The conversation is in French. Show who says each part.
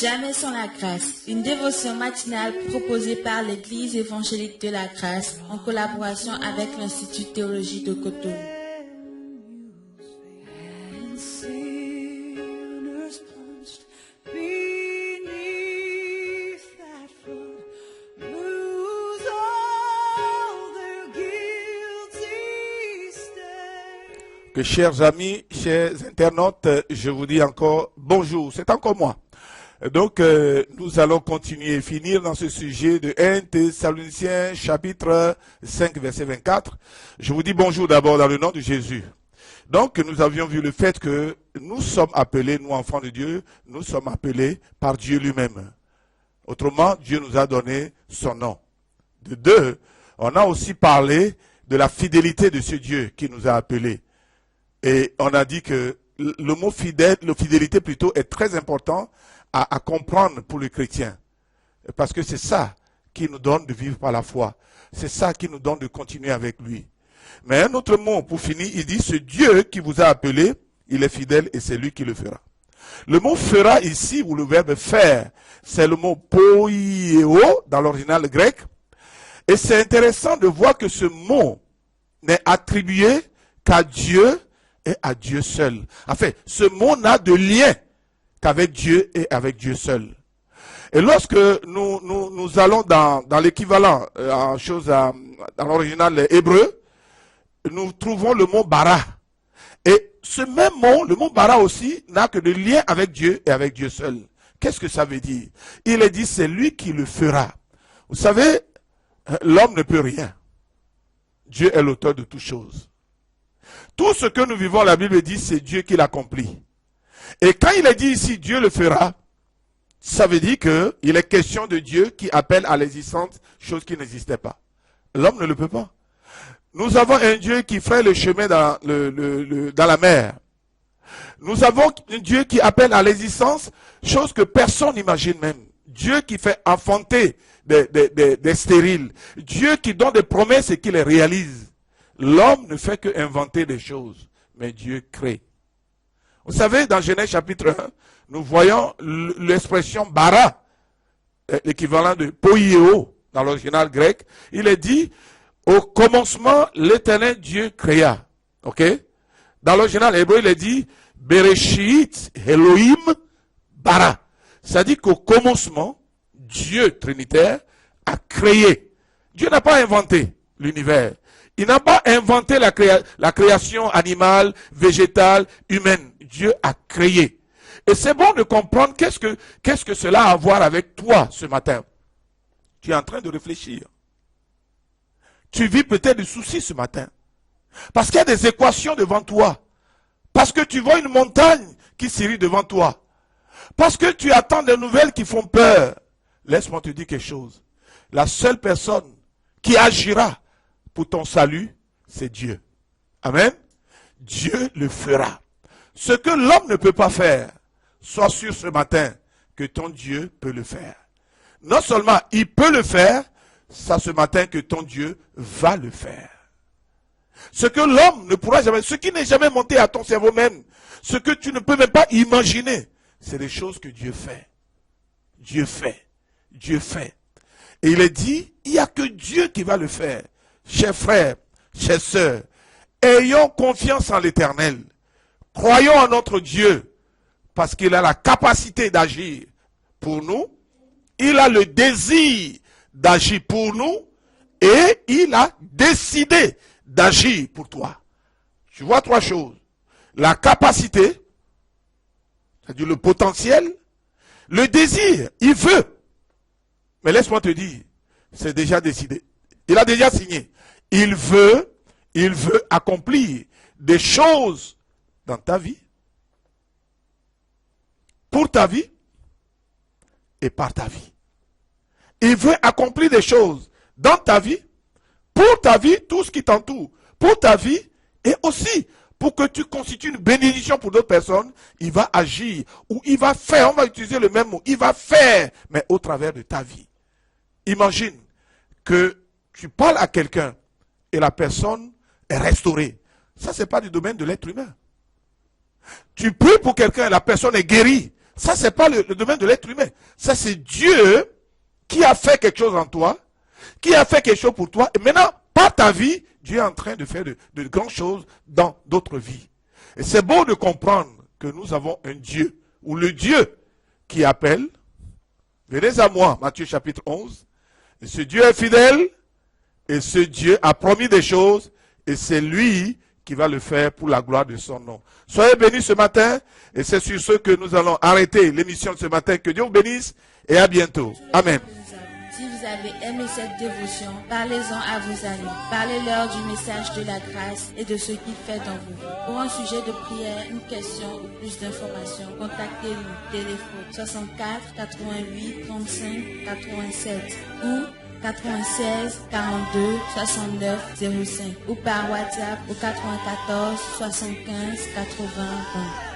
Speaker 1: Jamais sans la grâce, une dévotion matinale proposée par l'Église évangélique de la grâce en collaboration avec l'Institut de théologie de Cotonou.
Speaker 2: Que chers amis, chers internautes, je vous dis encore bonjour, c'est encore moi. Donc, nous allons continuer et finir dans ce sujet de 1 Thessaloniciens chapitre 5 verset 24. Je vous dis bonjour d'abord dans le nom de Jésus. Donc, nous avions vu le fait que nous sommes appelés, nous enfants de Dieu, nous sommes appelés par Dieu lui-même. Autrement, Dieu nous a donné son nom. De deux, on a aussi parlé de la fidélité de ce Dieu qui nous a appelés. Et on a dit que le mot fidèle, la fidélité plutôt, est très important à comprendre pour les chrétiens. Parce que c'est ça qui nous donne de vivre par la foi. C'est ça qui nous donne de continuer avec lui. Mais un autre mot pour finir, il dit, ce Dieu qui vous a appelé, il est fidèle et c'est lui qui le fera. Le mot fera ici, ou le verbe faire, c'est le mot poieo dans l'original grec. Et c'est intéressant de voir que ce mot n'est attribué qu'à Dieu et à Dieu seul. En fait, ce mot n'a de lien qu'avec Dieu et avec Dieu seul. Et lorsque nous allons dans l'équivalent, dans l'original hébreu, nous trouvons le mot bara. Et ce même mot, le mot bara aussi, n'a que de lien avec Dieu et avec Dieu seul. Qu'est-ce que ça veut dire? Il est dit, c'est lui qui le fera. Vous savez, l'homme ne peut rien. Dieu est l'auteur de toutes choses. Tout ce que nous vivons, la Bible dit, c'est Dieu qui l'accomplit. Et quand il est dit ici, Dieu le fera, ça veut dire qu'il est question de Dieu qui appelle à l'existence chose qui n'existait pas. L'homme ne le peut pas. Nous avons un Dieu qui ferait le chemin dans la mer. Nous avons un Dieu qui appelle à l'existence chose que personne n'imagine même. Dieu qui fait enfanter des stériles. Dieu qui donne des promesses et qui les réalise. L'homme ne fait que inventer des choses, mais Dieu crée. Vous savez, dans Genèse chapitre 1, nous voyons l'expression bara, l'équivalent de poieo dans l'original grec. Il est dit, au commencement, l'Éternel Dieu créa. Ok? Dans l'original hébreu, il est dit, Bereshit Elohim bara. C'est-à-dire qu'au commencement, Dieu trinitaire a créé. Dieu n'a pas inventé l'univers. Il n'a pas inventé la création animale, végétale, humaine. Dieu a créé. Et c'est bon de comprendre qu'est-ce que cela a à voir avec toi ce matin. Tu es en train de réfléchir. Tu vis peut-être des soucis ce matin. Parce qu'il y a des équations devant toi. Parce que tu vois une montagne qui s'irrite devant toi. Parce que tu attends des nouvelles qui font peur. Laisse-moi te dire quelque chose. La seule personne qui agira pour ton salut, c'est Dieu. Amen. Dieu le fera. Ce que l'homme ne peut pas faire, sois sûr ce matin que ton Dieu peut le faire. Non seulement il peut le faire, c'est ce matin que ton Dieu va le faire. Ce que l'homme ne pourra jamais, ce qui n'est jamais monté à ton cerveau même, ce que tu ne peux même pas imaginer, c'est des choses que Dieu fait. Dieu fait. Dieu fait. Et il est dit, il n'y a que Dieu qui va le faire. Chers frères, chères sœurs, ayons confiance en l'Éternel. Croyons en notre Dieu, parce qu'il a la capacité d'agir pour nous. Il a le désir d'agir pour nous. Et il a décidé d'agir pour toi. Tu vois trois choses. La capacité, c'est-à-dire le potentiel. Le désir, il veut. Mais laisse-moi te dire, c'est déjà décidé. Il a déjà signé. Il veut accomplir des choses dans ta vie, pour ta vie et par ta vie. Il veut accomplir des choses dans ta vie, pour ta vie, tout ce qui t'entoure, pour ta vie et aussi pour que tu constitues une bénédiction pour d'autres personnes. Il va agir ou il va faire, on va utiliser le même mot, il va faire, mais au travers de ta vie. Imagine que tu parles à quelqu'un et la personne est restaurée. Ça, ce n'est pas du domaine de l'être humain. Tu pries pour quelqu'un et la personne est guérie. Ça, c'est pas le domaine de l'être humain. Ça, c'est Dieu qui a fait quelque chose en toi, qui a fait quelque chose pour toi. Et maintenant, par ta vie, Dieu est en train de faire de grandes choses dans d'autres vies. Et c'est beau de comprendre que nous avons un Dieu, ou le Dieu qui appelle. Venez à moi, Matthieu chapitre 11. Et ce Dieu est fidèle, et ce Dieu a promis des choses, et c'est lui qui va le faire pour la gloire de son nom. Soyez bénis ce matin, et c'est sur ce que nous allons arrêter l'émission de ce matin. Que Dieu vous bénisse, et à bientôt. Amen.
Speaker 1: Si vous avez aimé cette dévotion, parlez-en à vos amis. Parlez-leur du message de la grâce et de ce qu'il fait dans vous. Pour un sujet de prière, une question ou plus d'informations, contactez-nous. Téléphone 64 88 35 87 ou 96 42 69 05 ou par WhatsApp au 94 75 80 20.